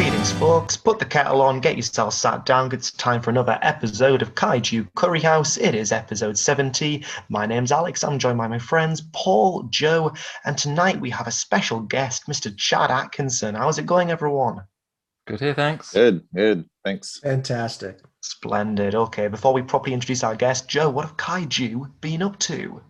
Greetings, folks. Put the kettle on, get yourself sat down. It's time for another episode of Kaiju Curry House. It is episode 70. My name's Alex. I'm joined by my friends Paul, Joe, and tonight we have a special guest, Mr. Chad Atkinson. How's it going, everyone? Good here, thanks. Good, thanks. Fantastic. Splendid. Okay, before we properly introduce our guest, Joe, what have Kaiju been up to?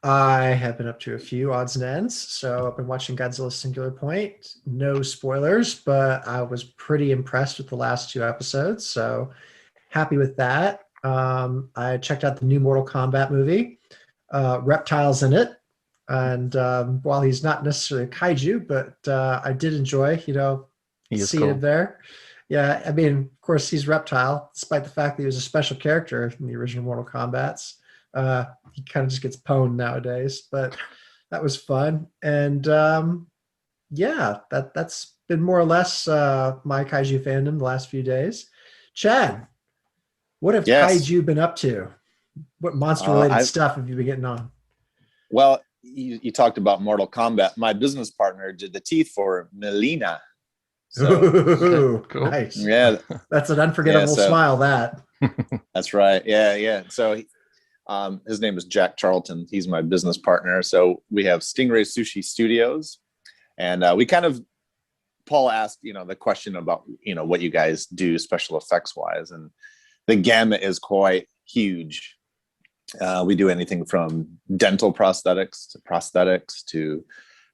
I have been up to a few odds and ends. So I've been watching Godzilla Singular Point. No spoilers, but I was pretty impressed with the last two episodes. So happy with that. I checked out the new Mortal Kombat movie. Reptiles in it. And while he's not necessarily a kaiju, but I did enjoy, seeing him there. Yeah, I mean, of course, he's Reptile, despite the fact that he was a special character in the original Mortal Kombat's. He kind of just gets pwned nowadays, but that was fun. And that's been more or less my kaiju fandom the last few days. Chad, what have kaiju been up to? What monster-related stuff have you been getting on? Well, you talked about Mortal Kombat. My business partner did the teeth for Melina. So, ooh, cool. Nice. Yeah, that's an unforgettable smile. That's right. Yeah. So his name is Jack Charlton. He's my business partner. So we have Stingray Sushi Studios, and Paul asked, the question about, what you guys do special effects wise, and the gamut is quite huge. We do anything from dental prosthetics to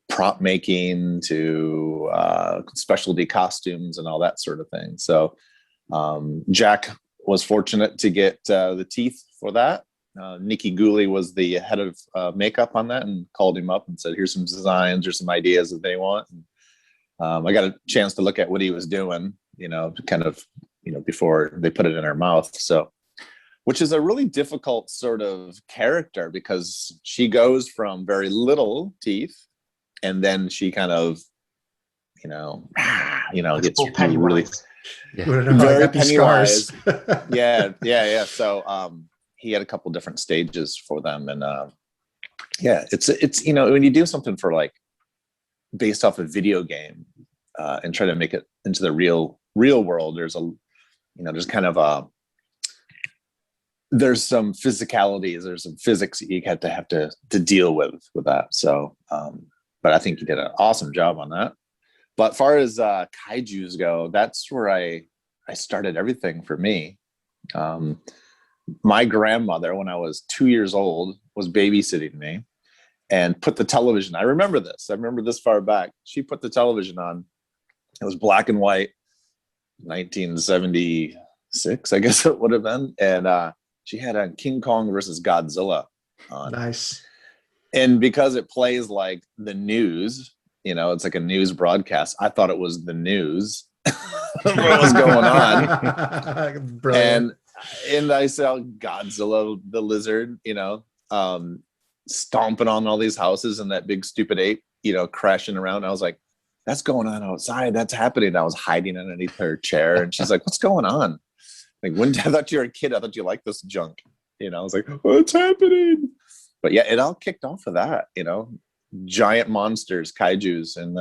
prop making to specialty costumes and all that sort of thing. So Jack was fortunate to get the teeth for that. Nikki Gooley was the head of makeup on that and called him up and said, here's some designs or some ideas that they want. And, I got a chance to look at what he was doing, before they put it in her mouth. So, which is a really difficult sort of character because she goes from very little teeth and then she kind of, gets really very Pennywise. Yeah. So, he had a couple different stages for them, and it's when you do something for like based off a video game and try to make it into the real world, there's there's some physicalities, there's some physics that you have to deal with that. So but I think he did an awesome job on that. But as far as kaijus go, that's where I started everything for me. My grandmother, when I was 2 years old, was babysitting me and put the television. I remember this far back. She put the television on. It was black and white, 1976, I guess it would have been. And she had a King Kong versus Godzilla on. Nice. And because it plays like the news, it's like a news broadcast, I thought it was the news. What was going on. And I saw Godzilla the lizard, stomping on all these houses and that big stupid ape, crashing around. I was like, that's going on outside. That's happening. I was hiding underneath her chair. And she's like, what's going on? Like, I thought you were a kid. I thought you liked this junk. I was like, what's happening? But yeah, it all kicked off of that, giant monsters, kaijus. And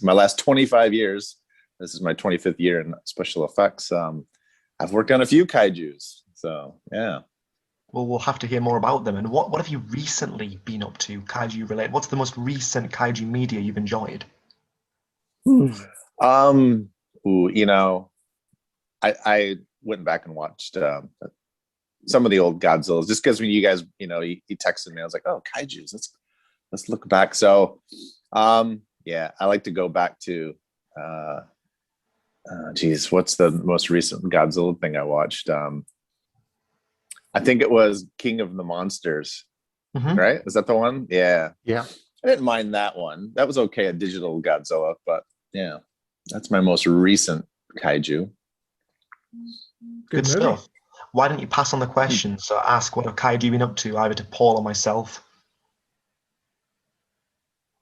my last 25 years, this is my 25th year in special effects. I've worked on a few kaijus, so yeah. Well, we'll have to hear more about them. And what have you recently been up to, kaiju related? What's the most recent kaiju media you've enjoyed? I went back and watched some of the old Godzillas just because when you guys, he texted me, I was like, oh, kaijus, let's look back. So, I like to go back to. What's the most recent Godzilla thing I watched? I think it was King of the Monsters, right? Is that the one? Yeah. I didn't mind that one. That was okay, a digital Godzilla, but yeah, that's my most recent kaiju. Good stuff. Why don't you pass on the question? So ask what have kaiju been up to, either to Paul or myself.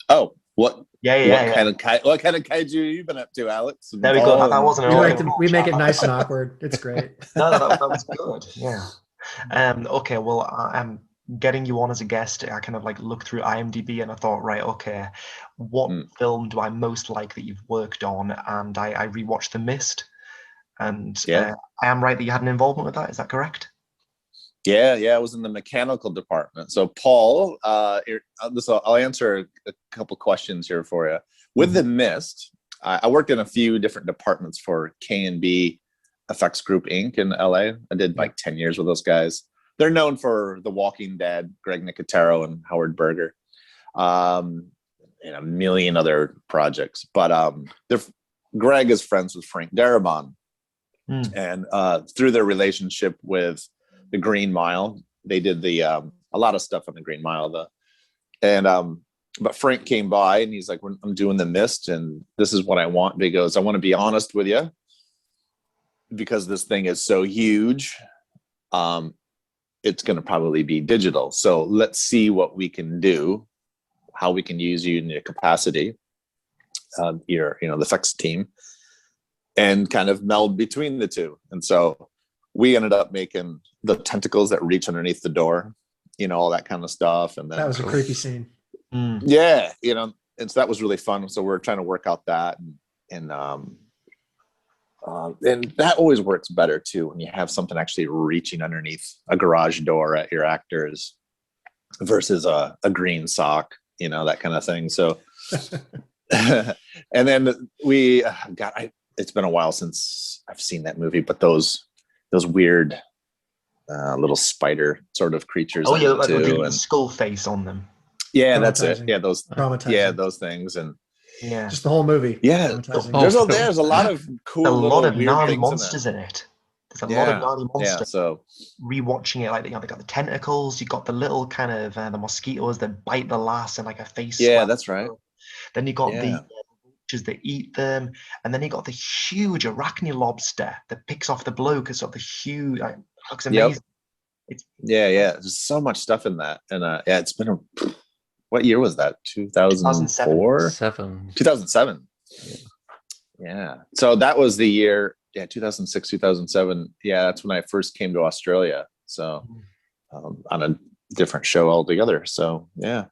Oh, what? What kind of kaiju you been up to, Alex? There we go. That wasn't we make it nice and awkward. It's great. No, that was good. Yeah. Okay. Well, getting you on as a guest, I kind of like looked through IMDb and I thought, right, okay, what film do I most like that you've worked on? And I rewatched The Mist, and I am right that you had an involvement with that. Is that correct? Yeah, I was in the mechanical department. So Paul, I'll answer a couple questions here for you. With The Mist, I worked in a few different departments for K&B Effects Group Inc. in LA. I did like 10 years with those guys. They're known for The Walking Dead, Greg Nicotero and Howard Berger, and a million other projects. But Greg is friends with Frank Darabont, and through their relationship with the Green Mile, they did a lot of stuff on the Green Mile. But Frank came by and he's like, "I'm doing The Mist, and this is what I want." He goes, "I want to be honest with you, because this thing is so huge. It's going to probably be digital. So let's see what we can do, how we can use you in your capacity, the effects team, and kind of meld between the two." And so we ended up making the tentacles that reach underneath the door, all that kind of stuff. And then that was a creepy scene. Yeah, and so that was really fun. So we're trying to work out that, and that always works better too when you have something actually reaching underneath a garage door at your actors versus a green sock, that kind of thing. So, and then it's been a while since I've seen that movie, but those weird little spider sort of creatures. Oh yeah, like with the skull face on them. Yeah, that's it. Yeah, those things, and just the whole movie. Yeah, there's a lot of cool, a lot of weird gnarly monsters in it. There's a lot of gnarly monsters. Yeah, so rewatching it, they got the tentacles. You got the little kind of the mosquitoes that bite the lass and like a face. Yeah, that's right. Then you got the vultures that eat them, and then you got the huge arachne lobster that picks off the bloke. It's sort of the huge. Looks amazing. Yep. There's so much stuff in that, and it's been what year was that? 2004? 2007. Yeah. So that was the year. Yeah, 2006, 2007. Yeah, that's when I first came to Australia. So on a different show altogether. So yeah.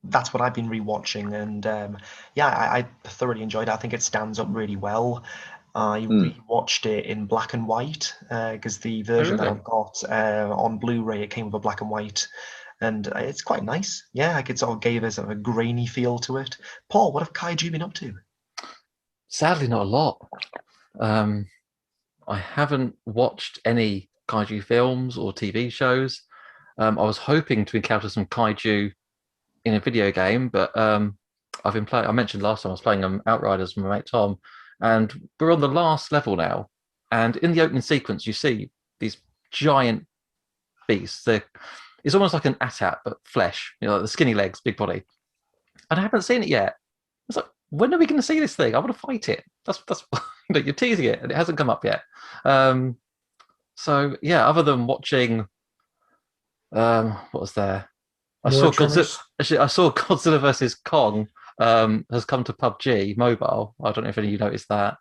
That's what I've been rewatching, and I thoroughly enjoyed it. I think it stands up really well. I rewatched it in black and white because the version that I've got on Blu-ray, it came with a black and white, and it's quite nice. Yeah, like it sort of gave us a grainy feel to it. Paul, what have Kaiju been up to? Sadly, not a lot. I haven't watched any Kaiju films or TV shows. I was hoping to encounter some Kaiju in a video game, but I've been playing. I mentioned last time I was playing Outriders with my mate Tom, and we're on the last level now. And in the opening sequence, you see these giant beasts. It's almost like an AT-AT, but flesh. Like the skinny legs, big body. And I haven't seen it yet. It's like, when are we going to see this thing? I want to fight it. That's you're teasing it, and it hasn't come up yet. So yeah, other than watching, what was there? I saw Godzilla versus Kong has come to PUBG Mobile. I don't know if any of you noticed that.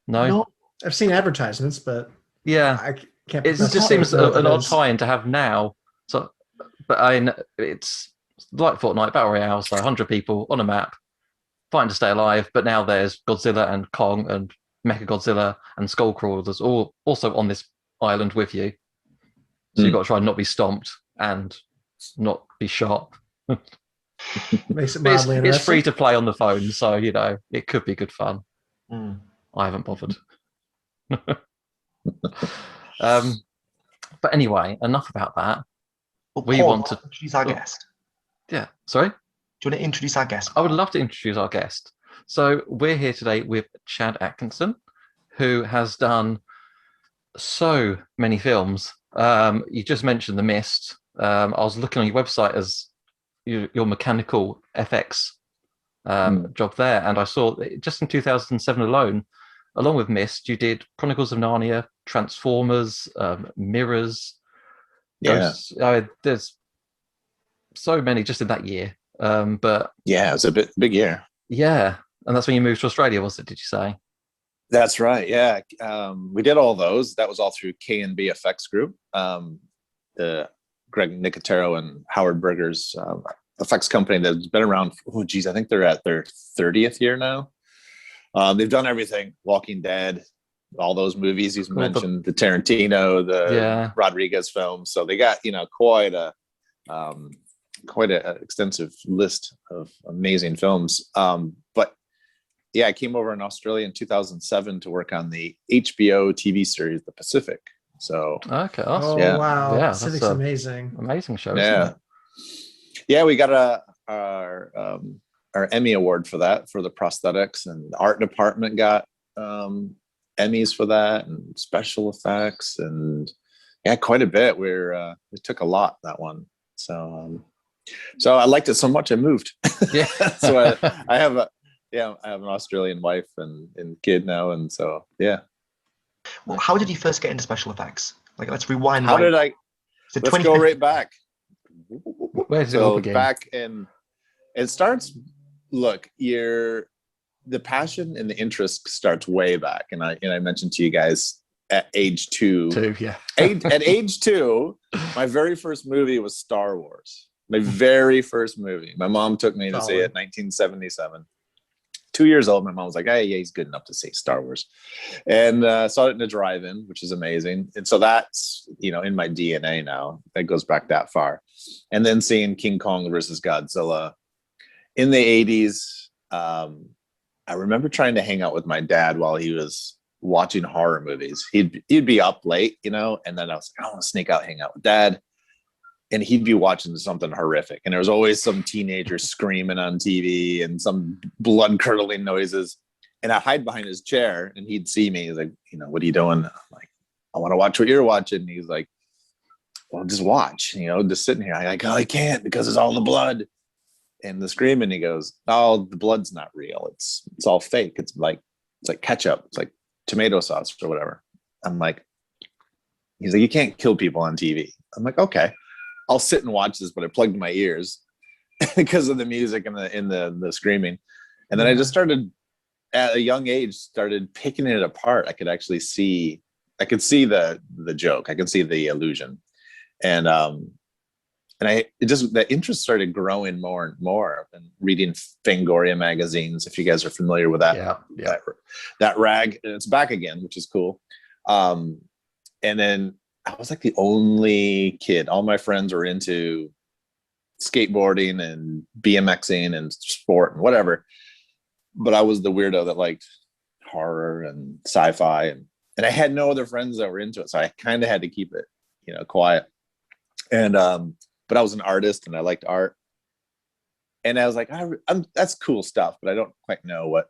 No, I've seen advertisements, but yeah, I can't. It just seems an odd tie-in to have now. So, but it's like Fortnite Battle Royale, so 100 people on a map fighting to stay alive. But now there's Godzilla and Kong and Mechagodzilla and Skullcrawlers all also on this island with you. So you've got to try and not be stomped and not be shot. Makes it mildly it's free to play on the phone, so it could be good fun. I haven't bothered. But anyway, enough about that. Well, we want to introduce our guest. Yeah, sorry? Do you want to introduce our guest? I would love to introduce our guest. So we're here today with Chad Atkinson, who has done so many films. You just mentioned The Mist. I was looking on your website as your mechanical FX job there, and I saw just in 2007 alone, along with Mist, you did Chronicles of Narnia, Transformers, Mirrors. Ghosts. There's so many just in that year. But yeah, it was a big year. Yeah, and that's when you moved to Australia, was it? Did you say? That's right. Yeah, we did all those. That was all through K&B Effects Group. The Greg Nicotero and Howard Berger's effects company that's been around. I think they're at their 30th year now. They've done everything: Walking Dead, all those movies he's mentioned, the Tarantino, the Rodriguez films. So they got quite a extensive list of amazing films. But yeah, I came over in Australia in 2007 to work on the HBO TV series The Pacific. So okay, awesome. Oh wow, Yeah, Pacific's amazing. Amazing show. Yeah, Isn't it? yeah, we got our Emmy award for that, for the prosthetics, and the art department got Emmys for that, and special effects, and yeah, quite a bit. We took a lot, that one. So I liked it so much I moved. Yeah. So I have an Australian wife and kid now, and so yeah. Well, how did you first get into special effects? Like, let's rewind. Let's go right back. Where's it all begin? Back in, it starts. Look, the passion and the interest starts way back, and I mentioned to you guys at age 2. Yeah. At age 2, my very first movie was Star Wars. My very first movie. My mom took me to see it in 1977. 2 years old. My mom was like, "Hey, yeah, he's good enough to see Star Wars," and saw it in a drive-in, which is amazing. And so that's in my DNA now. That goes back that far. And then seeing King Kong versus Godzilla in the 80s. I remember trying to hang out with my dad while he was watching horror movies. He'd be up late, and then I was like, I want to sneak out, hang out with Dad. And he'd be watching something horrific. And there was always some teenager screaming on TV and some blood curdling noises. And I hide behind his chair and he'd see me. He's like, "What are you doing?" I'm like, "I want to watch what you're watching." And he's like, "Well, just watch, just sitting here." I'm like, "Oh, I can't because it's all the blood and the screaming." He goes, "Oh, the blood's not real. It's all fake. It's like ketchup. It's like tomato sauce or whatever." I'm like, he's like, "You can't kill people on TV." I'm like, "Okay, I'll sit and watch this," but I plugged my ears because of the music and the screaming. And then I just started at a young age, started picking it apart. I could actually see, the joke. I could see the illusion. And the interest started growing more and more, and reading Fangoria magazines. If you guys are familiar with that, that rag, and it's back again, which is cool. And then I was like the only kid. All my friends were into skateboarding and BMXing and sport and whatever. But I was the weirdo that liked horror and sci-fi. And I had no other friends that were into it. So I kind of had to keep it, quiet. And, but I was an artist and I liked art. And I was like, that's cool stuff, but I don't quite know what,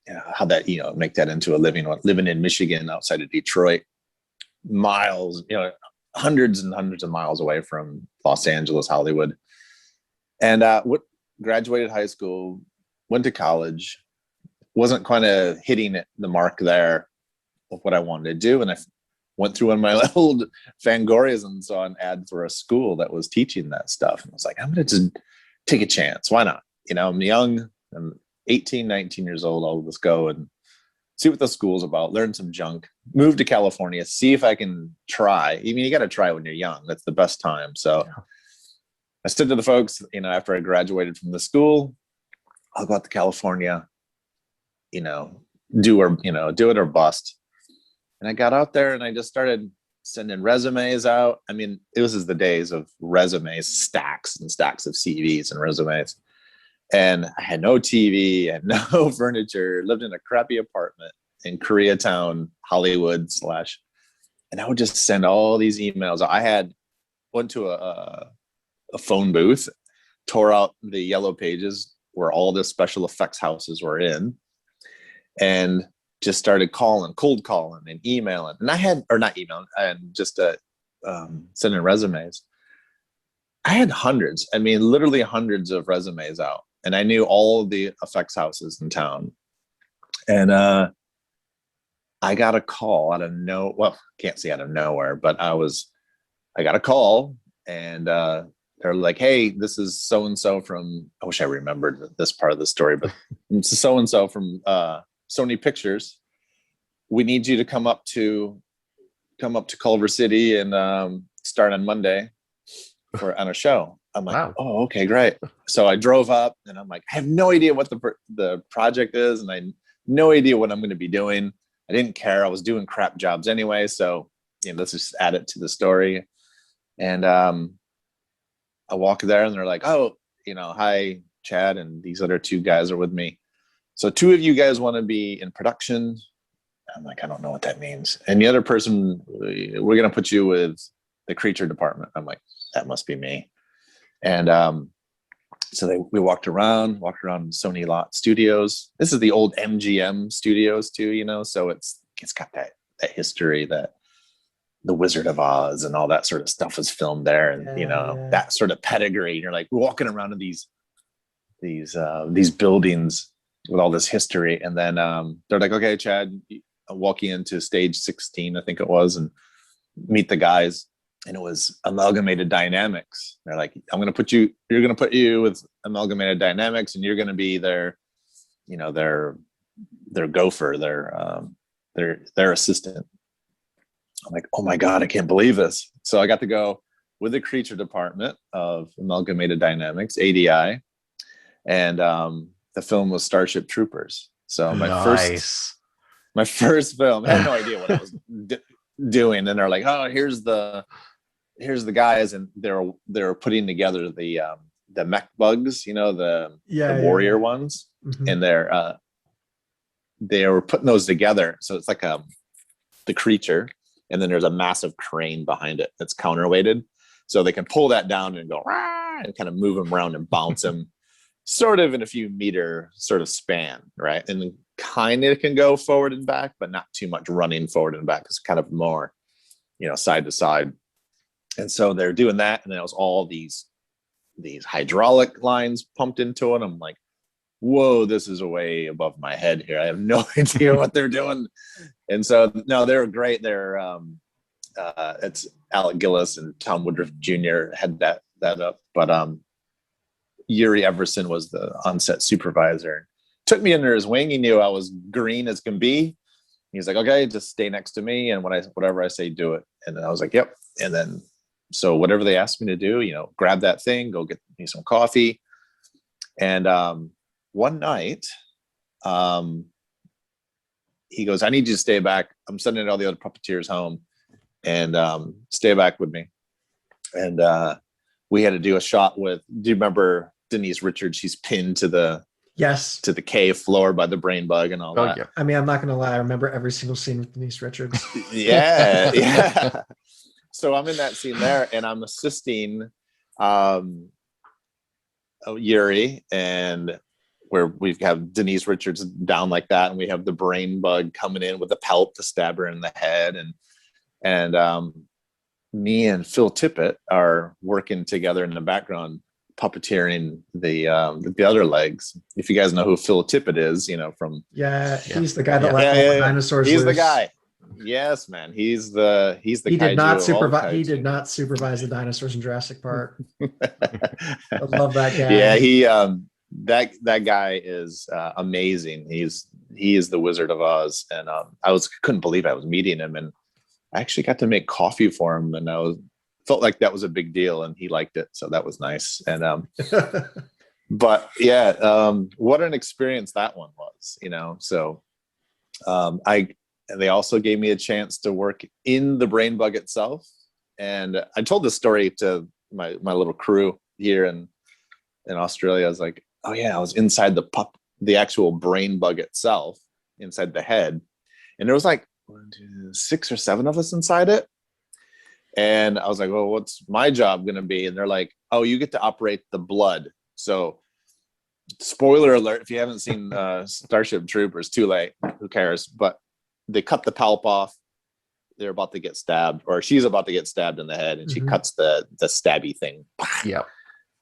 how that, make that into a living in Michigan outside of Detroit. Miles, hundreds and hundreds of miles away from Los Angeles, Hollywood. And graduated high school, went to college, wasn't kind of hitting the mark there of what I wanted to do. And I went through one of my old Fangorias and saw an ad for a school that was teaching that stuff. And I was like, I'm going to just take a chance. Why not? I'm young, I'm 18, 19 years old. I'll just go and see what the school's about, learn some junk, move to California, see if I can try. I mean, you got to try when you're young. That's the best time. So I said to the folks, after I graduated from the school, I'll go out to California, do it or bust. And I got out there and I just started sending resumes out. I mean, it was the days of resumes, stacks and stacks of CVs and resumes. And I had no TV, I had no furniture, lived in a crappy apartment in Koreatown, Hollywood / and I would just send all these emails. I went to a phone booth, tore out the yellow pages where all the special effects houses were in, and just started cold calling and emailing. And I had, or not emailing, and just sending resumes. I had hundreds, literally hundreds of resumes out. And I knew all of the effects houses in town. And I got a call out of can't say out of nowhere, but I got a call and they're like, "Hey, this is so-and-so from," I wish I remembered this part of the story, but it's so-and-so from Sony Pictures. "We need you to come up to Culver City and start on Monday. on a show. I'm like, Wow. oh, okay, great. So I drove up and I'm like, I have no idea what the project is, and I no idea what I'm going to be doing. I didn't care. I was doing crap jobs anyway, so let's just add it to the story. And I walk there, and they're like, oh, hi, Chad, and these other two guys are with me. So two of you guys want to be in production. I'm like, I don't know what that means. And the other person, we're going to put you with the creature department. I'm like, that must be me. And so we walked around Sony Lot Studios. This is the old MGM studios too, so it's got that history, that the Wizard of Oz and all that sort of stuff was filmed there, and that sort of pedigree. And you're like walking around in these buildings with all this history, and then they're like, okay, Chad, I'm walking into stage 16, I think it was, and meet the guys. And it was Amalgamated Dynamics. They're like, you're going to put you with Amalgamated Dynamics, and you're going to be their gopher, their assistant. I'm like, oh my God, I can't believe this. So I got to go with the creature department of Amalgamated Dynamics, ADI. And the film was Starship Troopers. So my first film, I had no idea what I was doing. And they're like, oh, here's the guys, and they're putting together the mech bugs, the warrior ones, mm-hmm. And they were putting those together. So it's like the creature, and then there's a massive crane behind it that's counterweighted, so they can pull that down and go and kind of move them around and bounce them, sort of in a few meter sort of span, right? And then kind of can go forward and back, but not too much running forward and back. It's kind of more, side to side. And so they're doing that, and there was all these hydraulic lines pumped into it. I'm like, whoa, this is way above my head here. I have no idea what they're doing. And so, no, they're great. They're it's Alec Gillis and Tom Woodruff Jr. had that up, but Yuri Everson was the on-set supervisor. Took me under his wing. He knew I was green as can be. He's like, okay, just stay next to me, and whatever I say, do it. And then I was like, yep. And then, so whatever they asked me to do, grab that thing, go get me some coffee. And one night, he goes, I need you to stay back. I'm sending all the other puppeteers home, and stay back with me. And we had to do a shot with, do you remember Denise Richards? She's pinned to the cave floor by the brain bug and all that. Yeah. I mean, I'm not going to lie. I remember every single scene with Denise Richards. Yeah. So I'm in that scene there, and I'm assisting Yuri, and where we have Denise Richards down like that, and we have the brain bug coming in with the pelt to stab her in the head, and me and Phil Tippett are working together in the background, puppeteering the other legs. If you guys know who Phil Tippett is, from he's the guy that let all the dinosaurs loose. The guy. Yes, man. He's the he did not supervise. He did not supervise the dinosaurs in Jurassic Park. I love that guy. Yeah, he that guy is amazing. He is the Wizard of Oz, and couldn't believe I was meeting him, and I actually got to make coffee for him, and felt like that was a big deal, and he liked it, so that was nice. And but yeah, what an experience that one was, So they also gave me a chance to work in the brain bug itself, and I told this story to my little crew here in Australia. I was like, oh yeah, I was inside the actual brain bug itself, inside the head, and there was like 6 or 7 of us inside it. And I was like, well, what's my job going to be? And they're like, oh, you get to operate the blood. So spoiler alert, if you haven't seen Starship Troopers, too late, who cares? But they cut the palp off. They're about to get stabbed, or she's about to get stabbed in the head, and she cuts the stabby thing. Yeah.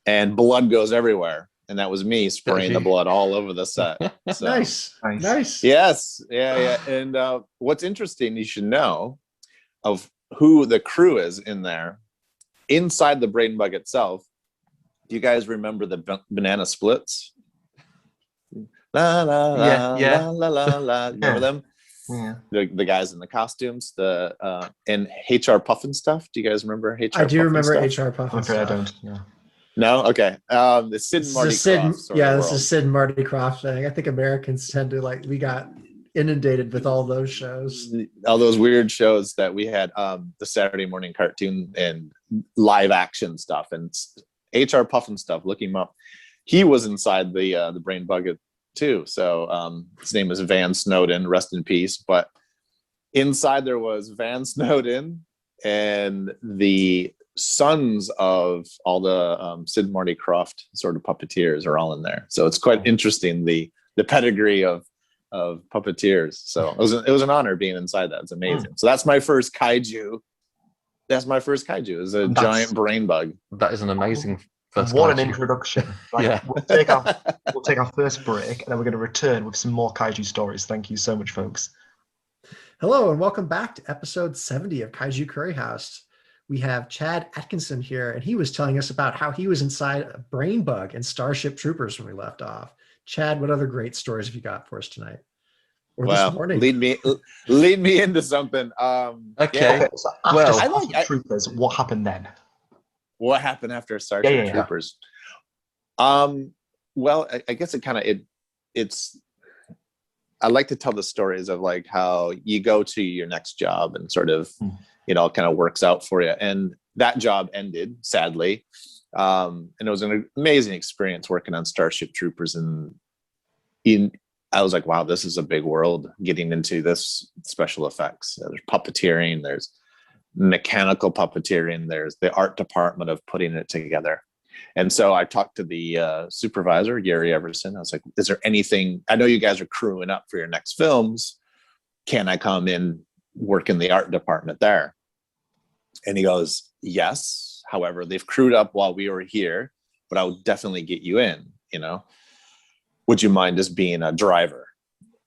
And blood goes everywhere. And that was me spraying the blood all over the set. So, nice. Yes. Yeah. And what's interesting, you should know of who the crew is in there. Inside the brain bug itself, do you guys remember the banana splits? La la la la la la la. Remember them? Yeah. The guys in the costumes, and HR Puffin stuff. Do you guys remember HR? I do remember stuff? HR Puffin I'm afraid stuff. I don't. Yeah. No, okay. The Sid and Marty Krofft sort of this world. is Sid and Marty Krofft thing. I think Americans tend to we got inundated with all those shows. All those weird shows that we had, the Saturday morning cartoon and live action stuff, and HR Puffin stuff. Look him up. He was inside the brain bug too. So his name is Van Snowden, rest in peace. But inside there was Van Snowden and the sons of all the Sid and Marty Krofft sort of puppeteers are all in there. So it's quite interesting, the pedigree of puppeteers. So it was an honor being inside that. It's amazing. So that's my first kaiju. Is a giant brain bug. That is an amazing first. What an kaiju. introduction! Right, Yeah. we'll take our first break, and then we're going to return with some more kaiju stories. Thank you so much, folks. Hello, and welcome back to episode 70 of Kaiju Curry House. We have Chad Atkinson here, and he was telling us about how he was inside a brain bug in Starship Troopers when we left off. Chad, what other great stories have you got for us tonight? Or this morning? Lead me into something. Okay. So after Well, Starship Troopers, what happened then? What happened after Starship Troopers? Well, I guess it's I like to tell the stories of how you go to your next job and sort of it all kind of works out for you. And that job ended, sadly. And it was an amazing experience working on Starship Troopers. And I was like, wow, this is a big world, getting into this special effects. There's puppeteering, there's mechanical puppeteering, there's the art department of putting it together. And so I talked to the supervisor, Gary Everson. I was like, is there anything, I know you guys are crewing up for your next films. Can I come in, work in the art department there? And he goes, yes. However, they've crewed up while we were here, but I would definitely get you in, Would you mind just being a driver,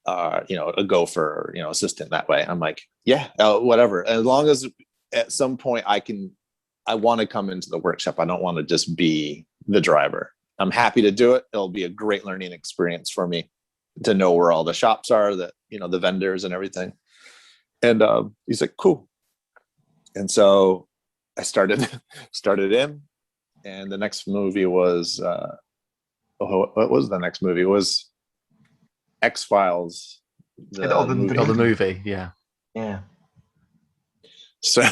a gopher, assistant that way? I'm like, yeah, whatever. As long as at some point I want to come into the workshop. I don't want to just be the driver. I'm happy to do it. It'll be a great learning experience for me to know where all the shops are, the vendors and everything. And he's like, cool. And so I started in, and the next movie was, what was the next movie? It was X-Files. The movie, yeah. Yeah. So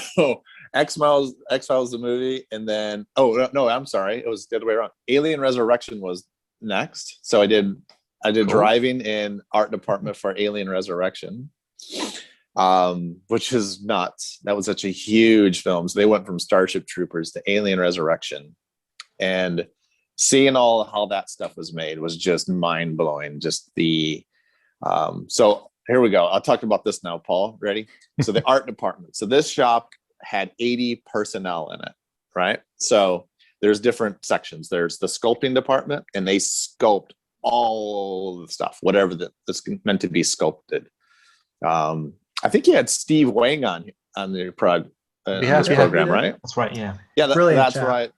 X-Files the movie, and then no, I'm sorry, it was the other way around. Alien Resurrection was next. So I did cool. Driving in art department for Alien Resurrection, which is nuts. That was such a huge film. So they went from Starship Troopers to Alien Resurrection, and seeing all how that stuff was made was just mind blowing. Just the so here we go. I'll talk about this now, Paul. Ready? So the art department. So this shop had 80 personnel in it, right? So there's different sections. There's the sculpting department, and they sculpt all the stuff, whatever that's meant to be sculpted. I think you had Steve Wang on the program, right? That's right. Yeah. Yeah, that's right.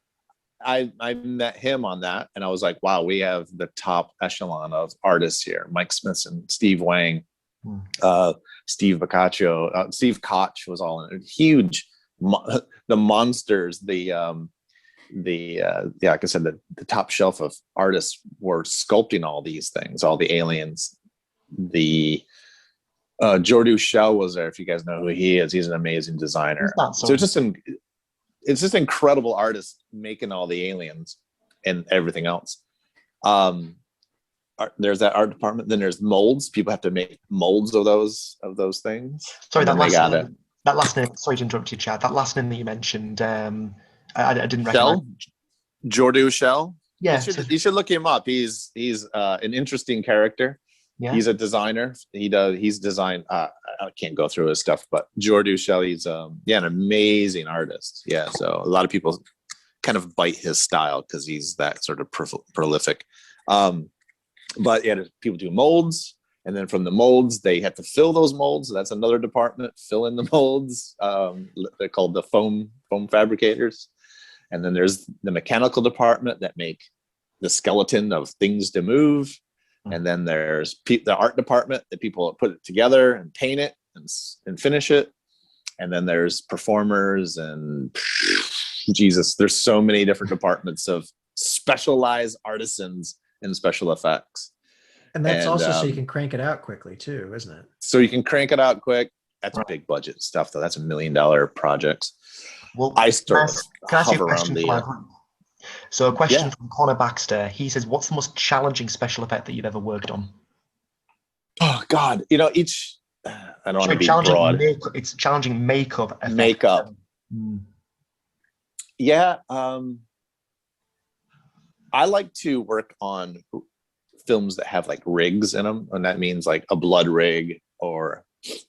I met him on that, and I was like, wow, we have the top echelon of artists here. Mike Smithson, Steve Wang, Steve Boccaccio, Steve Koch was all in it. Huge, the monsters, like I said, the top shelf of artists were sculpting all these things, all the aliens. The Jordu Shell was there. If you guys know who he is, he's an amazing designer. So it's just incredible artists making all the aliens and everything else. There's that art department. Then there's molds. People have to make molds of those things. Sorry, that last name. Sorry to interrupt you, Chad. That last name that you mentioned, I didn't recognize. Jordu Shell. Yeah, you should look him up. He's an interesting character. Yeah. He's a designer. He's designed. I can't go through his stuff, but Jordu Shell, he's an amazing artist. Yeah, so a lot of people kind of bite his style because he's that sort of prolific. But yeah, people do molds, and then from the molds they have to fill those molds. So that's another department. Fill in the molds. They're called the foam fabricators. And then there's the mechanical department that make the skeleton of things to move. And then there's the art department, the people that put it together and paint it and finish it. And then there's performers and Jesus, there's so many different departments of specialized artisans in special effects. And that's also so you can crank it out quickly too, isn't it? So you can crank it out quick. That's big budget stuff though. That's $1 million projects. Well, I still can I ask you a hover question? So a question from Connor Baxter. He says, what's the most challenging special effect that you've ever worked on? Oh God, I don't want to be broad. It's challenging makeup. Yeah. I like to work on films that have like rigs in them, and that means like a blood rig or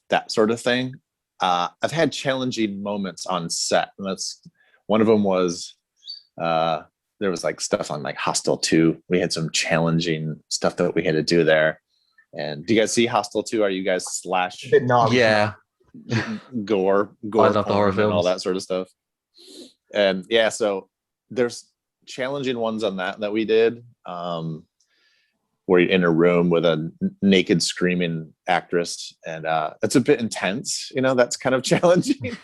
that sort of thing. I've had challenging moments on set, and that's one of them was there was like stuff on like Hostel 2. We had some challenging stuff that we had to do there. And do you guys see Hostel 2? Are you guys slash? Yeah. Gore I love the horror and films. all that sort of stuff. And yeah, so there's challenging ones on that we did. Where you're in a room with a naked screaming actress, and it's a bit intense. That's kind of challenging.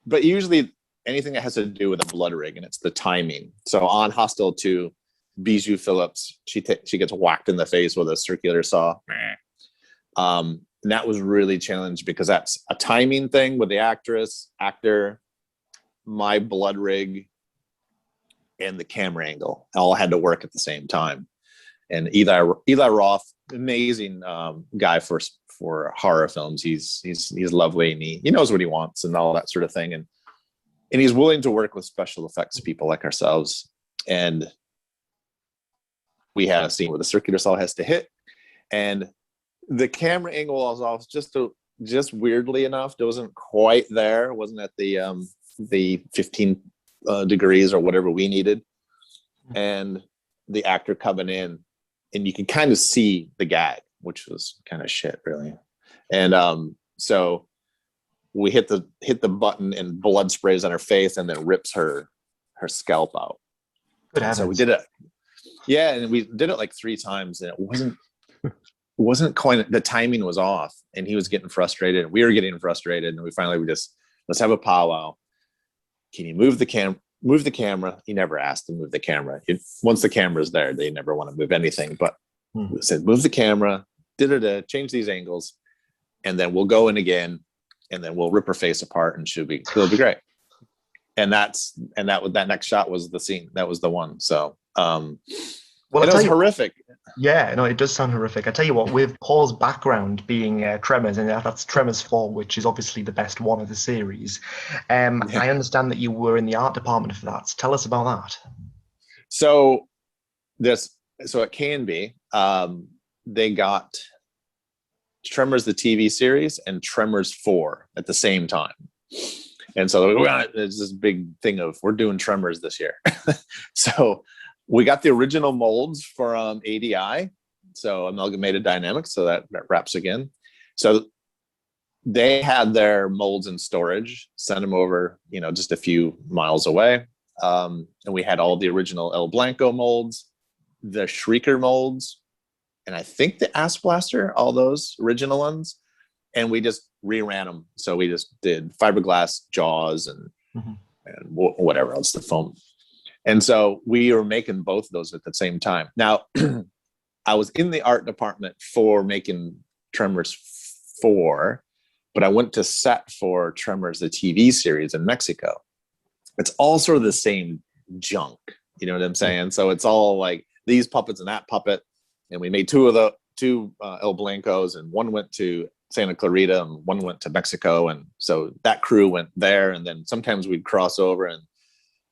But usually anything that has to do with a blood rig, and it's the timing. So on Hostel 2, Bijou Phillips, she gets whacked in the face with a circular saw. And that was really challenging because that's a timing thing with the actor, my blood rig, and the camera angle all had to work at the same time. And Eli Roth, amazing guy for horror films. He's lovely, and he knows what he wants and all that sort of thing. And he's willing to work with special effects people like ourselves. And we had a scene where the circular saw has to hit, and the camera angle was off just weirdly enough. It wasn't quite there. It wasn't at the 15 degrees or whatever we needed. And the actor coming in, and you can kind of see the gag, which was kind of shit, really. And so we hit the button, and blood sprays on her face, and then rips her scalp out. So we did it. Yeah, and we did it like 3 times, and it wasn't quite. The timing was off, and he was getting frustrated. We were getting frustrated, and we finally let's have a powwow. Can you move the camera? He never asked to move the camera. Once the camera's there, they never want to move anything. But we said, move the camera, change these angles, and then we'll go in again, and then we'll rip her face apart, and it'll be great. And that next shot was the scene. That was the one. So it was horrific. Yeah, no, it does sound horrific. I tell you what, with Paul's background being Tremors, and that's Tremors 4, which is obviously the best one of the series. I understand that you were in the art department for that. So tell us about that. So at K&B, they got Tremors the TV series and Tremors 4 at the same time. And so there's this big thing of we're doing Tremors this year. So we got the original molds from ADI, so Amalgamated Dynamics, so that wraps again. So they had their molds in storage, sent them over, just a few miles away. And we had all the original El Blanco molds, the Shrieker molds, and I think the Ass Blaster, all those original ones. And we just reran them. So we just did fiberglass jaws and whatever else, the foam. And so we were making both of those at the same time. Now, I was in the art department for making Tremors 4, but I went to set for Tremors, the TV series in Mexico. It's all sort of the same junk. You know what I'm saying? So it's all like these puppets and that puppet. And we made two El Blancos, and one went to Santa Clarita and one went to Mexico. And so that crew went there. And then sometimes we'd cross over, and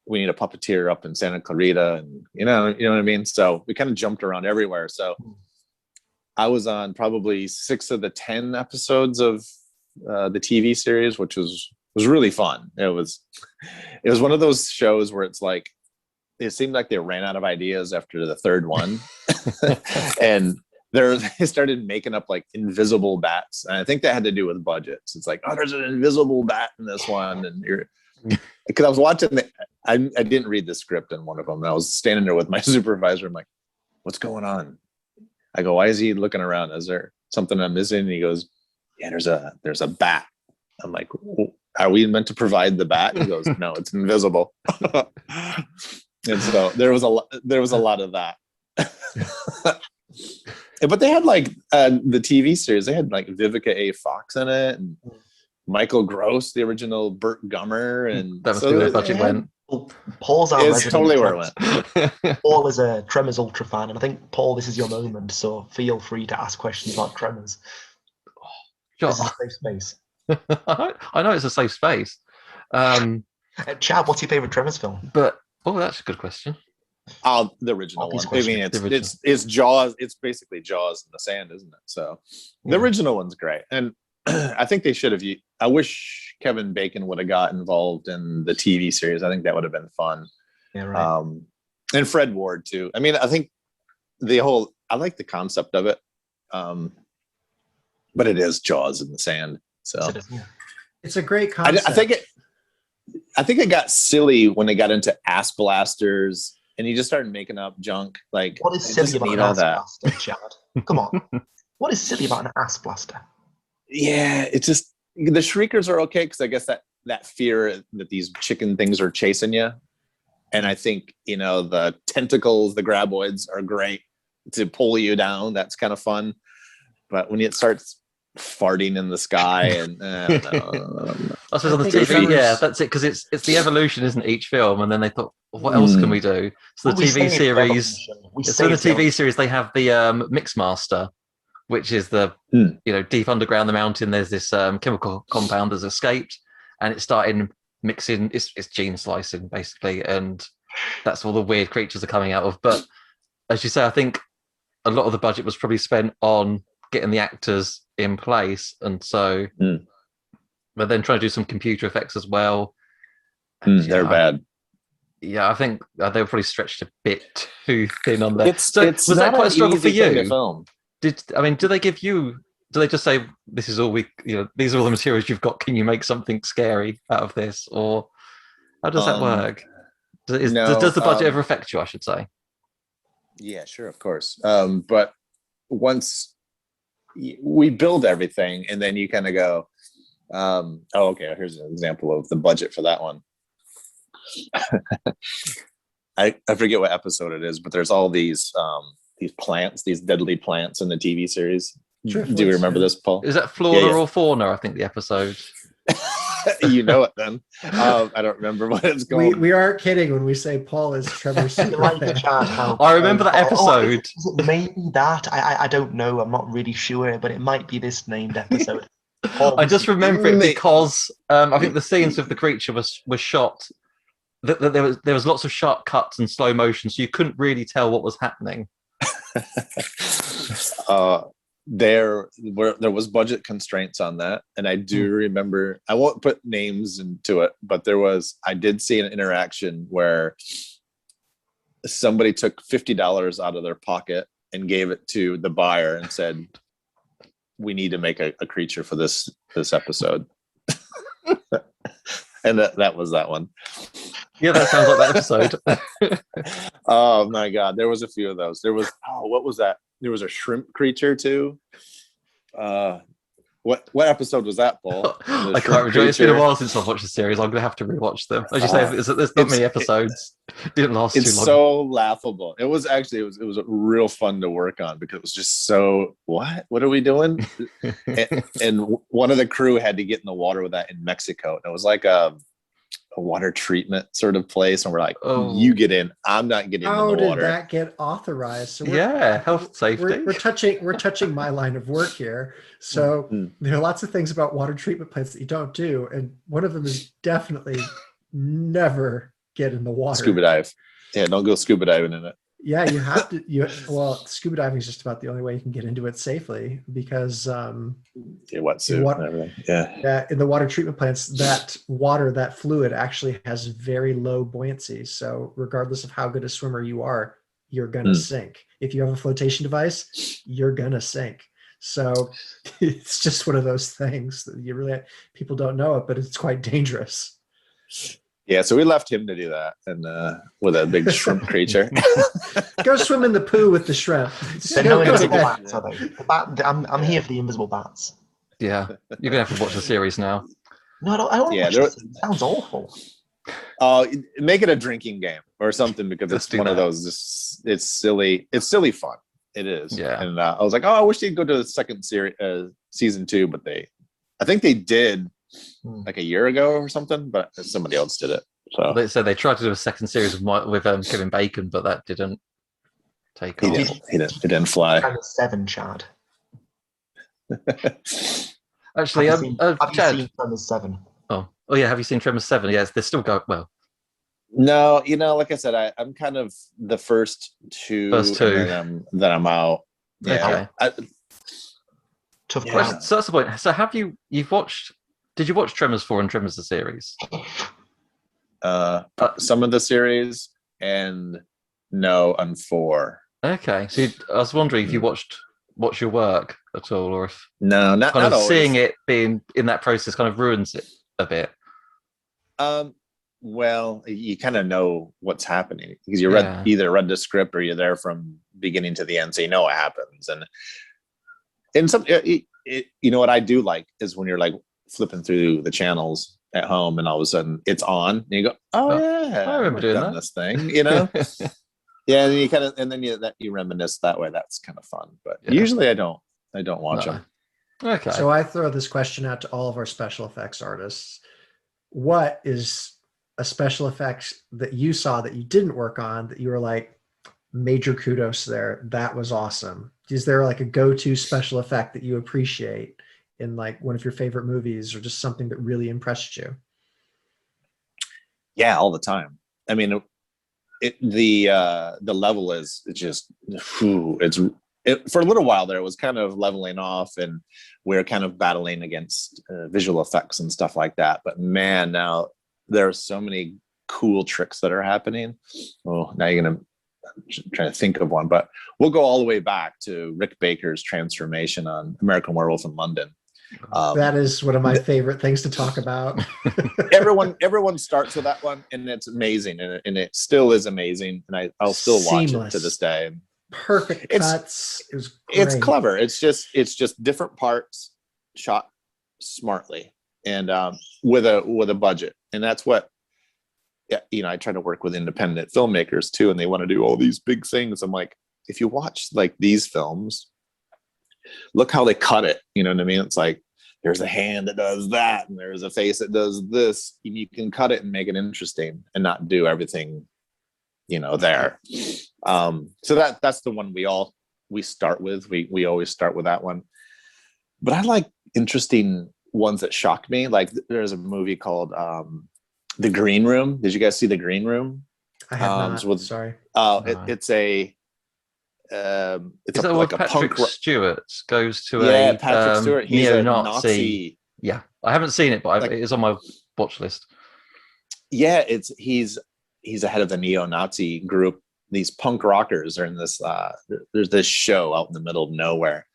we need a puppeteer up in Santa Clarita, and you know what I mean? So we kind of jumped around everywhere. So I was on probably 6 of the 10 episodes of the TV series, which was really fun. It was one of those shows where it's like, it seemed like they ran out of ideas after the 3rd one. And they started making up like invisible bats. And I think that had to do with budgets. It's like, oh, there's an invisible bat in this one. And because I was watching I didn't read the script in one of them. And I was standing there with my supervisor. I'm like, what's going on? I go, why is he looking around? Is there something I'm missing? And he goes, yeah, there's a bat. I'm like, are we meant to provide the bat? He goes, no, it's invisible. And so there was a lot of that. But they had like the TV series. They had like Vivica A. Fox in it, and Michael Gross, the original Burt Gummer, and that must be where the budget went. Paul's our It's totally where it went. Paul is a Tremors ultra fan, and I think, Paul, this is your moment, so feel free to ask questions about Tremors. Sure. This is a safe space. I know it's a safe space. Chad, what's your favorite Tremors film? But that's a good question. The original one. I mean, it's Jaws. It's basically Jaws in the sand, isn't it? So the original one's great, and I think they should have. I wish Kevin Bacon would have got involved in the TV series. I think that would have been fun. Yeah, right. And Fred Ward too. I mean, I think I like the concept of it, but it is Jaws in the sand. So it's a great concept. I think it got silly when they got into ass blasters and he just started making up junk. Like, what is silly about an ass blaster, Chad? Come on. What is silly about an ass blaster? Yeah, it's just the shriekers are okay because I guess that fear that these chicken things are chasing you. And I think, the tentacles, the graboids are great to pull you down. That's kind of fun. But when it starts farting in the sky and I don't know. I suppose on the TV, that's it, because it's the evolution, isn't each film? And then they thought, what else can we do? So the TV series, they have the Mixmaster, which is the deep underground the mountain. There's this chemical compound that's escaped, and it started mixing. It's gene slicing basically, and that's all the weird creatures are coming out of. But as you say, I think a lot of the budget was probably spent on getting the actors in place, and so but then trying to do some computer effects as well. They're bad. Yeah, I think they were probably stretched a bit too thin on that. Was that quite a struggle for you? Do they give you? Do they just say this is all these are all the materials you've got? Can you make something scary out of this, or how does that work? Does the budget ever affect you? I should say. Yeah, sure, of course. But once we build everything, and then you kind of go, okay, here's an example of the budget for that one. I forget what episode it is, but there's all these plants, these deadly plants in the TV series. Do you remember this, Paul? Is that flora or fauna? I think the episode. You know it then. I don't remember what it's called. We aren't kidding when we say Paul is Tremors. I remember that episode. Is it maybe that? I don't know. I'm not really sure, but it might be this named episode. I just remember it because I think the scenes with the creature was shot. There was lots of sharp cuts and slow motion, so you couldn't really tell what was happening. There was budget constraints on that, and I do remember. I won't put names into it, but I did see an interaction where somebody took $50 out of their pocket and gave it to the buyer and said, "We need to make a creature for this episode," and that was that one. Yeah, that sounds like that episode. Oh my God, there was a few of those. There was what was that? There was a shrimp creature too. What episode was that, Paul? I can't remember. It's been a while since I've watched the series. I'm gonna have to rewatch them. As you say, there's not many episodes. It didn't last too long. It's so laughable. It was real fun to work on because it was just so what are we doing? and one of the crew had to get in the water with that in Mexico. And it was like a water treatment sort of place, and we're like, you get in, I'm not getting in the water. How did that get authorized? So health safety. We're touching my line of work here. So there are lots of things about water treatment plants that you don't do, and one of them is definitely never get in the water. Scuba dive. Yeah, don't go scuba diving in it. Yeah, you have to. Scuba diving is just about the only way you can get into it safely because wetsuit and everything. Yeah. In the water treatment plants, that fluid actually has very low buoyancy. So regardless of how good a swimmer you are, you're gonna sink. If you have a flotation device, you're gonna sink. So it's just one of those things that people don't know it, but it's quite dangerous. Yeah, so we left him to do that, and with a big shrimp creature. Go swim in the poo with the shrimp. They're no Go invisible ahead. bats, are they? I'm here for the invisible bats. Yeah, you're gonna have to watch the series now. No, I don't Yeah, watch this. It sounds awful. Make it a drinking game or something, because Let's it's do one of that. those. It's silly. It's silly fun. It is. Yeah. And I was like, oh, I wish they'd go to the second series, season 2, but I think they did like a year ago or something, but somebody else did it. So They said they tried to do a second series with Kevin Bacon, but that didn't take off. It didn't fly. Tremors 7, Chad. Actually, have you Chad. seen Tremors 7? Oh yeah, have you seen Tremors 7? Yes, they're still going well. No, like I said, I'm kind of the first two. And then I'm out. Yeah. Okay. Tough Yeah. crowd. So that's the point. So you've watched? Did you watch Tremors 4 and Tremors the series? Some of the series, and no, and 4. Okay, so I was wondering if you watched your work at all, or if No, not kind of always. seeing it being in that process kind of ruins it a bit. Well, you kind of know what's happening because you either read the script or you're there from beginning to the end, so you know what happens. And some, what I do like is when you're like flipping through the channels at home, and all of a sudden it's on, and you go, "Oh yeah, I remember doing that. this thing," Yeah, and you kind of, and then you reminisce that way. That's kind of fun, but usually I don't watch them. Okay. So I throw this question out to all of our special effects artists. What is a special effects that you saw that you didn't work on that you were like, major kudos there? That was awesome. Is there like a go-to special effect that you appreciate in like one of your favorite movies, or just something that really impressed you? Yeah, all the time. I mean, the level is just for a little while there, it was kind of leveling off, and we were kind of battling against visual effects and stuff like that. But man, now there are so many cool tricks that are happening. Oh, now you're gonna try to think of one, but we'll go all the way back to Rick Baker's transformation on American Werewolf in London. That is one of my favorite things to talk about. everyone starts with that one, and it's amazing, and it still is amazing, and I'll still watch it to this day. Perfect cuts. It was great. It's clever. It's just different parts shot smartly, and with a budget, and that's what I try to work with independent filmmakers too, and they want to do all these big things. I'm like, if you watch like these films, look how they cut it. You know what I mean? It's like there's a hand that does that, and there's a face that does this. You can cut it and make it interesting, and not do everything, there. So that's the one we start with. We always start with that one. But I like interesting ones that shock me. Like there's a movie called The Green Room. Did you guys see The Green Room? I have not. Sorry. It's a it's Is a, that like where a Patrick punk. Stewart goes to Patrick Stewart. He's neo-Nazi. a Nazi. Yeah, I haven't seen it, but it is on my watch list. Yeah, he's a head of the neo-Nazi group. These punk rockers are in this. There's this show out in the middle of nowhere,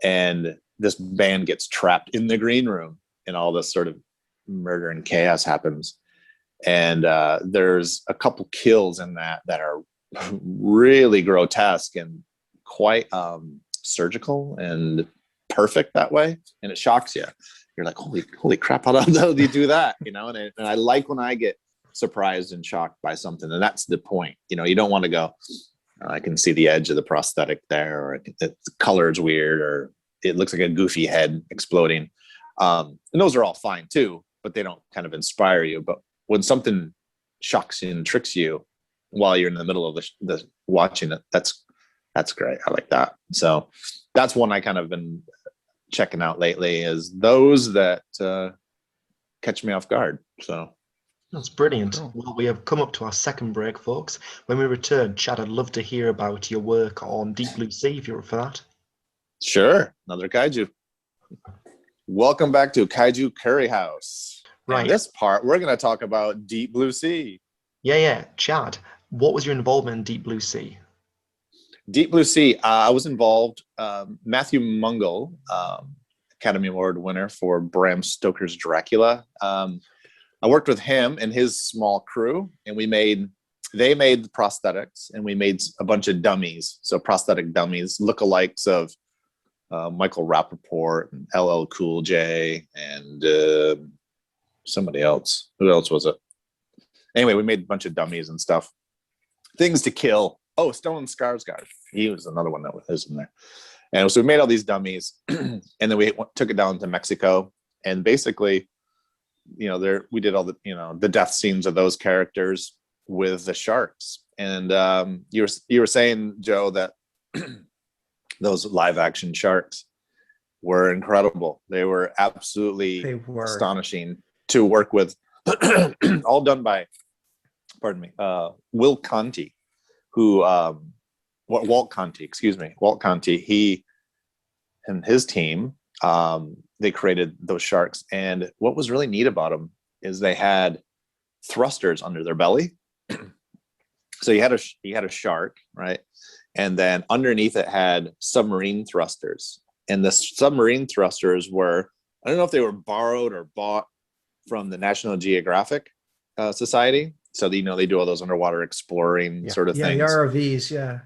and this band gets trapped in the green room, and all this sort of murder and chaos happens. And there's a couple kills in that are really grotesque and quite surgical and perfect that way, and it shocks you. You're like, holy crap, how do you do that? And I like when I get surprised and shocked by something, and that's the point. You don't want to go, I can see the edge of the prosthetic there, or the color's weird, or it looks like a goofy head exploding. And those are all fine too, but they don't kind of inspire you. But when something shocks you and tricks you while you're in the middle of the watching it, that's great. I like that. So that's one I kind of been checking out lately, is those that catch me off guard. So that's brilliant. Well, we have come up to our second break, folks. When we return, Chad, I'd love to hear about your work on Deep Blue Sea, if you're up for that. Sure. Another kaiju. Welcome back to Kaiju Curry House. Right. In this part, we're going to talk about Deep Blue Sea. Yeah. Chad, what was your involvement in Deep Blue Sea? Deep Blue Sea, I was involved. Matthew Mungle, Academy Award winner for Bram Stoker's Dracula, I worked with him and his small crew, and they made the prosthetics, and we made a bunch of dummies. So prosthetic dummies, lookalikes of Michael Rappaport and LL Cool J and somebody else. Who else was it? Anyway, we made a bunch of dummies and stuff. Things to kill. Oh, Stellan Skarsgård. He was another one that was in there. And so we made all these dummies, and then we took it down to Mexico, and basically, we did all the the death scenes of those characters with the sharks. And you were saying, Joe, that those live action sharks were incredible. They were absolutely astonishing to work with. All done by, pardon me, Will Conti, who Walt Conti, excuse me, Walt Conti. He and his team, they created those sharks. And what was really neat about them is they had thrusters under their belly. So you had a shark, right? And then underneath it had submarine thrusters. And the submarine thrusters were, I don't know if they were borrowed or bought from the National Geographic Society. So they do all those underwater exploring sort of things. Yeah, the ROVs, yeah.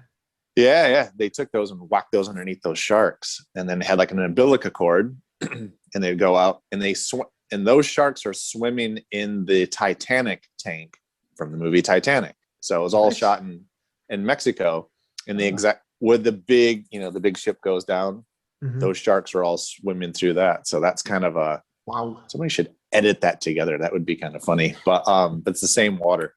Yeah. They took those and whacked those underneath those sharks, and then had like an umbilical cord, and they'd go out and and those sharks are swimming in the Titanic tank from the movie Titanic. So it was all shot in Mexico, and with the big, the big ship goes down, those sharks are all swimming through that. So that's kind of a wow. Somebody should edit that together. That would be kind of funny. But it's the same water.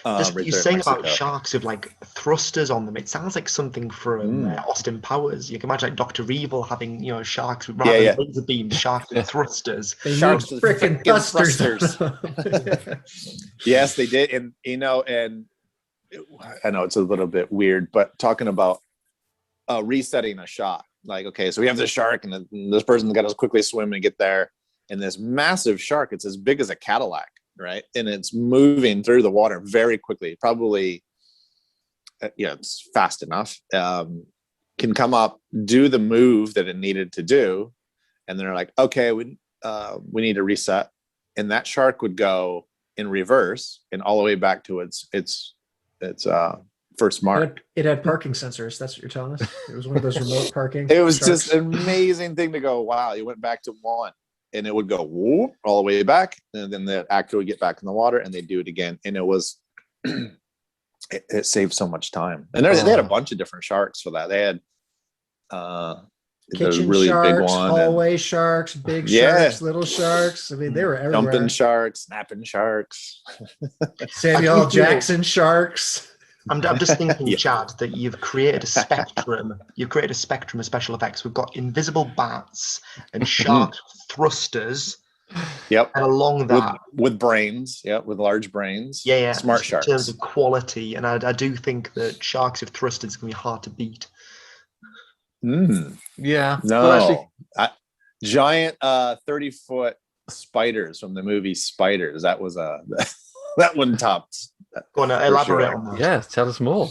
You're saying about sharks with like thrusters on them. It sounds like something from Austin Powers. You can imagine like Dr. Evil having sharks with rather than laser beam sharks with thrusters. Sharks with freaking thrusters. Yes, they did. And and I know it's a little bit weird, but talking about resetting a shot. Like, okay, so we have this shark, and this person's got to quickly swim and get there. And this massive shark, it's as big as a Cadillac, right? And it's moving through the water very quickly. Probably, it's fast enough. Can come up, do the move that it needed to do, and then they're like, okay, we need to reset. And that shark would go in reverse and all the way back to its first mark. It had parking sensors. That's what you're telling us. It was one of those remote parking. It was just an amazing thing to go, wow, you went back to one, and it would go whoop, all the way back, and then the actor would get back in the water, and they'd do it again. And it was it saved so much time. And they had a bunch of different sharks for that. They had kitchen really sharks, big one, hallway sharks, big sharks, little sharks. I mean, they were everywhere. Jumping sharks, snapping sharks, Samuel L. Jackson sharks. I'm just thinking, Chad, that you've created a spectrum. You've created a spectrum of special effects. We've got invisible bats and shark thrusters. Yep. And along that, with brains, with large brains. Yeah. Smart sharks. In terms of quality, and I do think that sharks with thrusters can be hard to beat. Yeah. No. Giant 30-foot spiders from the movie Spiders. That was that one topped. Go on, elaborate on that. Yeah, tell us more.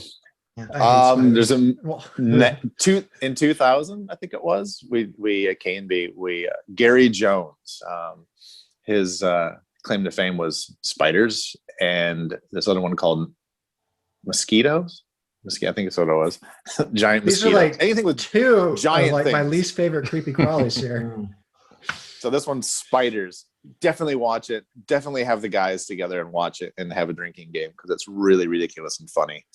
Yeah. There's in 2000, I think it was. Gary Jones, his claim to fame was spiders, and this other one called mosquitoes. I think that's what it was. Giant These mosquitoes. are like anything with two giant like things. my least favorite creepy crawlies here. So this one's spiders. Definitely watch it. Definitely have the guys together and watch it and have a drinking game, because it's really ridiculous and funny.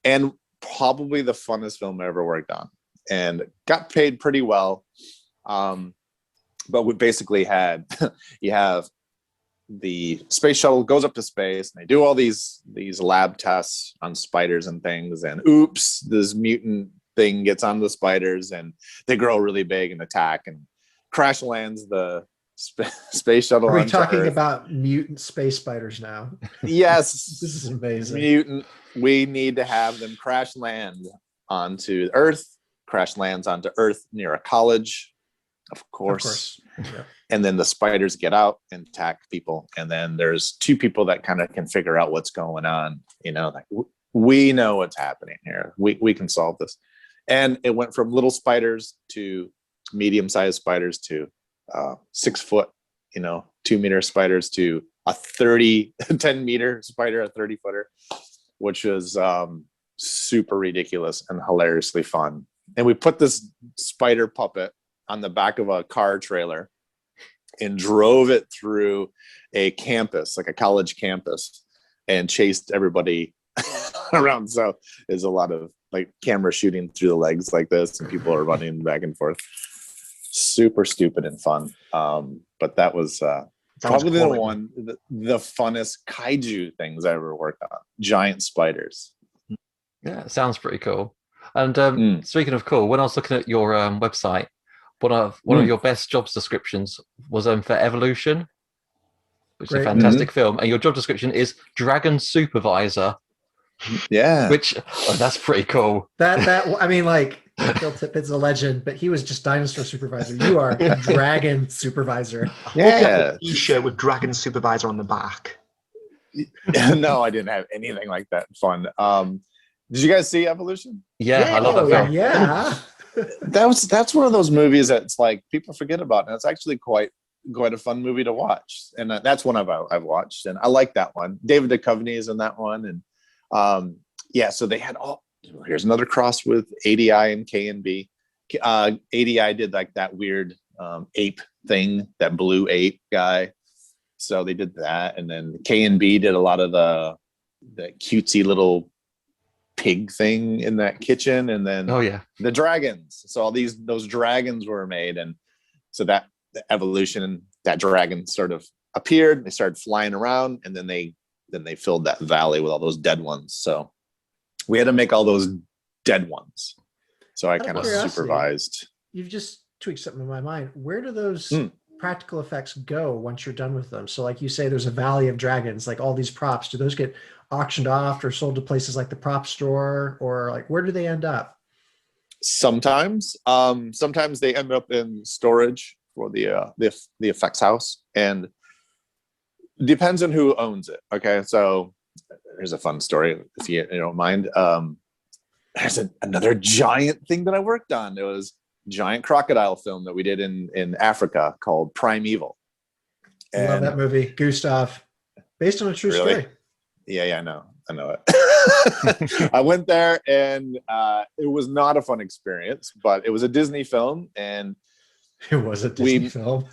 And probably the funnest film I ever worked on, and got paid pretty well. But we basically had, you have the space shuttle goes up to space, and they do all these lab tests on spiders and things, and oops, this mutant thing gets on the spiders, and they grow really big and attack, and crash lands the space shuttle. Are we talking about mutant space spiders now? Yes. This is amazing. Mutant. We need to have them crash land onto Earth. Crash lands onto Earth near a college, of course. Yeah. And then the spiders get out and attack people. And then there's two people that kind of can figure out what's going on. Like, we know what's happening here. We can solve this. And it went from little spiders to medium-sized spiders to 6 foot, 2 meter spiders to a 10 meter spider, a 30-footer, which was super ridiculous and hilariously fun. And we put this spider puppet on the back of a car trailer and drove it through a campus, like a college campus, and chased everybody around. So there's a lot of like camera shooting through the legs like this, and people are running back and forth. Super stupid and fun. But that was probably the funnest kaiju things I ever worked on. Giant spiders. Yeah, it sounds pretty cool. And speaking of cool, when I was looking at your website, one of your best jobs descriptions was for Evolution, which is a fantastic film, and your job description is Dragon Supervisor. Yeah, which that's pretty cool. That I mean, like Phil Tippett's a legend, but he was just Dinosaur Supervisor. You are Dragon Supervisor. Yeah, T-shirt with Dragon Supervisor on the back. No, I didn't have anything like that fun. Did you guys see Evolution? Yeah, I love that film. Yeah. That's one of those movies that's like people forget about, and it's actually quite a fun movie to watch. And that's one I've watched, and I like that one. David Duchovny is in that one, and so they had here's another cross with ADI and K&B. ADI did like that weird ape thing, that blue ape guy. So they did that, and then K&B did a lot of the cutesy little pig thing in that kitchen, and then the dragons. So all those dragons were made, and so that the Evolution and that dragon sort of appeared. They started flying around, and then they filled that valley with all those dead ones. So we had to make all those dead ones. So I kind of supervised. You've just tweaked something in my mind. Where do those practical effects go once you're done with them? So like you say, there's a valley of dragons, like all these props. Do those get auctioned off or sold to places like the prop store, or like where do they end up? Sometimes they end up in storage for the effects house, and depends on who owns it. Okay, so here's a fun story if you don't mind. There's another giant thing that I worked on. It was a giant crocodile film that we did in Africa called Primeval. I love that movie, Gustav, based on a true story. Yeah, I know it. I went there, and it was not a fun experience, but it was a Disney film, and it was a Disney film.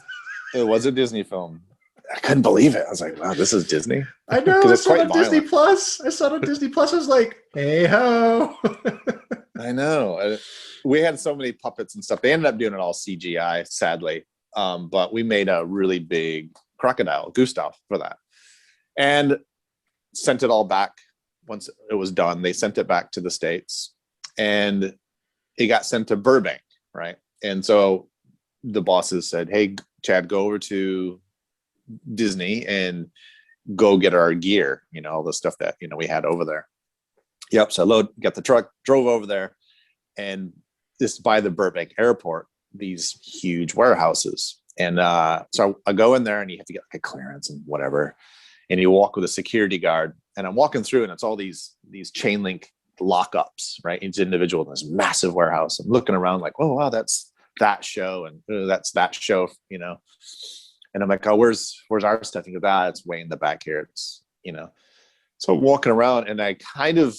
It was a Disney film. I couldn't believe it. I was like, wow, this is Disney. I know. I saw it on Disney Plus. I was like, hey ho. I know. We had so many puppets and stuff. They ended up doing it all CGI, sadly. But we made a really big crocodile, Gustav, for that. And sent it all back. Once it was done, they sent it back to the States, and it got sent to Burbank, right? And so the bosses said, hey, Chad, go over to Disney and go get our gear, all the stuff that we had over there. Yep. So got the truck, drove over there, and this by the Burbank airport, these huge warehouses. And so I go in there, and you have to get like a clearance and whatever. And you walk with a security guard, and I'm walking through, and it's all these chain link lockups, right? Each individual in this massive warehouse. I'm looking around like, oh wow, that's that show, and that's that show, And I'm like, oh, where's our stuff? You go, it's way in the back here. It's, So I'm walking around, and I kind of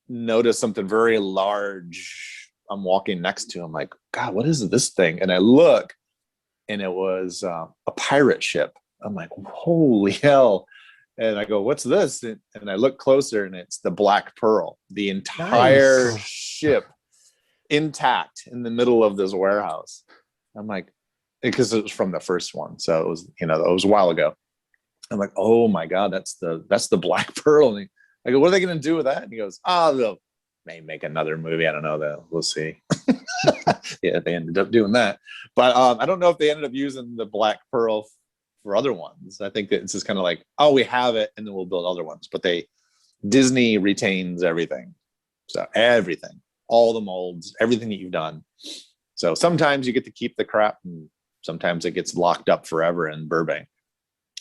noticed something very large. I'm walking next to. I'm like, God, what is this thing? And I look, and it was a pirate ship. I'm like, holy hell. And I go, what's this? And I look closer, and it's the Black Pearl, the entire ship intact in the middle of this warehouse. I'm like, because it was from the first one. So it was, it was a while ago. I'm like, oh my God, that's the Black Pearl. And I go, what are they going to do with that? And he goes, they'll may make another movie. I don't know, though. We'll see. Yeah, they ended up doing that. But I don't know if they ended up using the Black Pearl for other ones. I think that it's just kind of like, oh, we have it, and then we'll build other ones. But Disney retains everything. So everything, all the molds, everything that you've done. So sometimes you get to keep the crap, and sometimes it gets locked up forever in Burbank.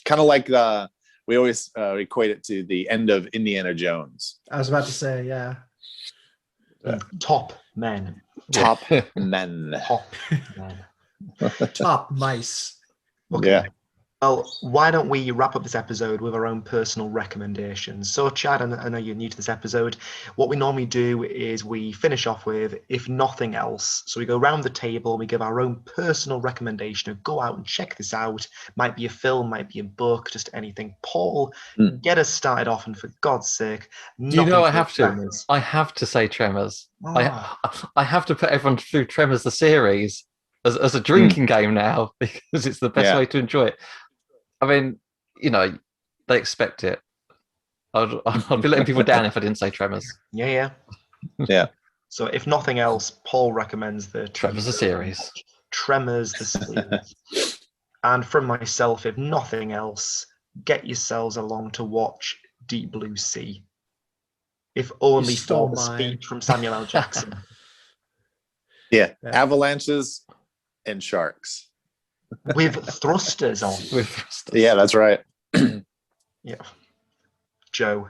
Kind of like we always equate it to the end of Indiana Jones. I was about to say, yeah. Top men. Top men. Top men. Top mice. Okay. Yeah. Well, why don't we wrap up this episode with our own personal recommendations? So, Chad, I know you're new to this episode. What we normally do is we finish off with, if nothing else. So we go around the table, we give our own personal recommendation of go out and check this out. Might be a film, might be a book, just anything. Paul, get us started off, and for God's sake, Do you know I have to? Tremors. I have to say Tremors. Oh. I have to put everyone through Tremors the series as a drinking game now because it's the best way to enjoy it. I mean, they expect it. I'd be letting people down if I didn't say Tremors. Yeah. So, if nothing else, Paul recommends the Tremors the series. Tremors the series. And from myself, if nothing else, get yourselves along to watch Deep Blue Sea. If only for the speech from Samuel L. Jackson. Yeah, avalanches and sharks. With thrusters on. Yeah, that's right. Yeah. Joe.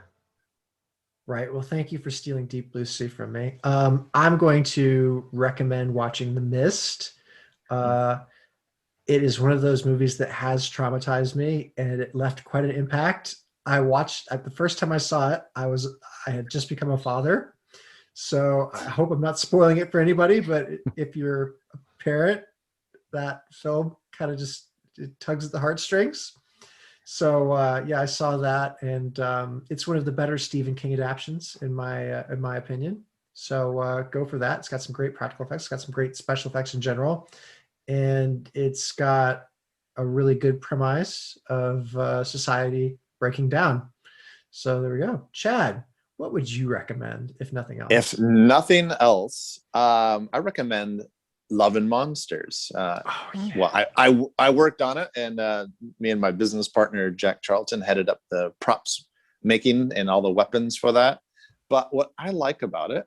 Right. Well, thank you for stealing Deep Blue Sea from me. I'm going to recommend watching The Mist. It is one of those movies that has traumatized me, and it left quite an impact. I watched the first time I saw it. I had just become a father, so I hope I'm not spoiling it for anybody. But if you're a parent, that film kind of just tugs at the heartstrings. So I saw that, and it's one of the better Stephen King adaptations in my opinion. So go for that. It's got some great practical effects. It's got some great special effects in general, and it's got a really good premise of society breaking down. So there we go. Chad, what would you recommend if nothing else? If nothing else, I recommend Love and Monsters. Well, I worked on it, and me and my business partner Jack Charlton headed up the props making and all the weapons for that. But what I like about it,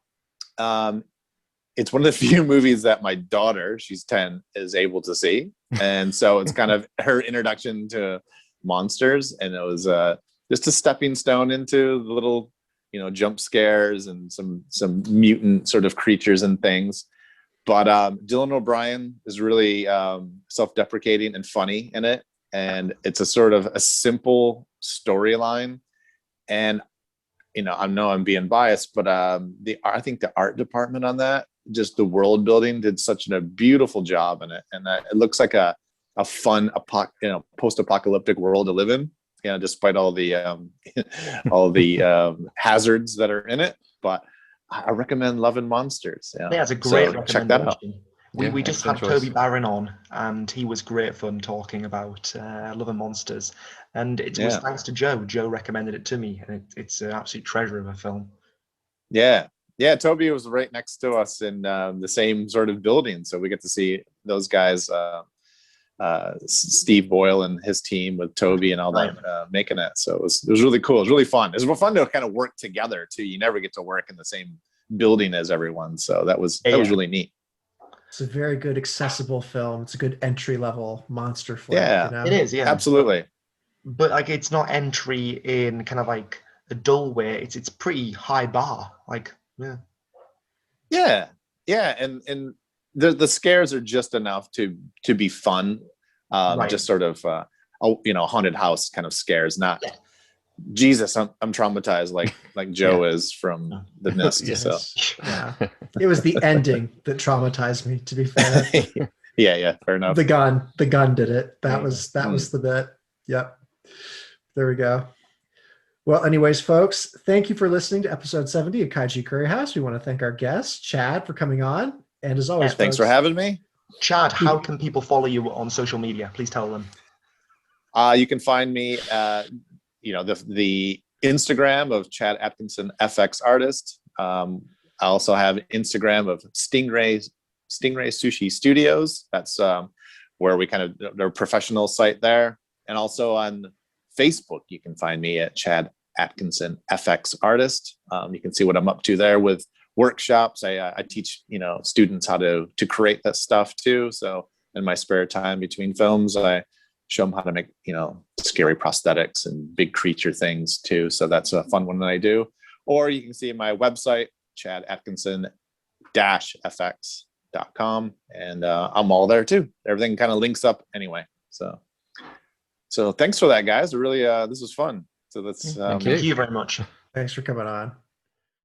it's one of the few movies that my daughter, she's 10, is able to see, and so it's kind of her introduction to monsters, and it was just a stepping stone into the little, jump scares and some mutant sort of creatures and things. But Dylan O'Brien is really self-deprecating and funny in it. And it's a sort of a simple storyline. And, I know I'm being biased, but I think the art department on that, just the world building, did such a beautiful job in it. And it looks like a fun, post-apocalyptic world to live in, despite all the hazards that are in it. But I recommend Love and Monsters. Yeah, it's a great recommendation. Check that out. We just had Toby Barron on, and he was great fun talking about Love and Monsters. And it was thanks to Joe. Joe recommended it to me, and it's an absolute treasure of a film. Yeah. Toby was right next to us in the same sort of building, so we get to see those guys, Steve Boyle and his team with Toby and all that making it. So it was really cool. It was really fun. It was fun to kind of work together too. You never get to work in the same building as everyone, so that was really neat. It's a very good accessible film. It's a good entry level monster flick. Yeah, it is. Yeah, absolutely. But it's not entry in kind of like a dull way. It's pretty high bar. Yeah, and the scares are just enough to be fun. Just sort of haunted house kind of scares, not Jesus, I'm traumatized like Joe is from The Mist. Yes. So it was the ending that traumatized me, to be fair. yeah, fair enough. The gun did it. That was the bit. Yep. There we go. Well, anyways, folks, thank you for listening to episode 70 of Kaiju Curry House. We want to thank our guest, Chad, for coming on. And as always, thanks for having me. Chad, how can people follow you on social media? Please tell them. You can find me the Instagram of Chad Atkinson FX artist. I also have Instagram of Stingray Sushi Studios. That's where we kind of their professional site there. And also on Facebook, you can find me at Chad Atkinson FX artist. You can see what I'm up to there with workshops. I teach students how to create that stuff too. So in my spare time between films, I show them how to make scary prosthetics and big creature things too. So that's a fun one that I do. Or you can see my website, chadatkinson-fx.com, and I'm all there too. Everything kind of links up anyway. So So thanks for that, guys. Really, this was fun. So that's Thank Thank you very much. Thanks for coming on.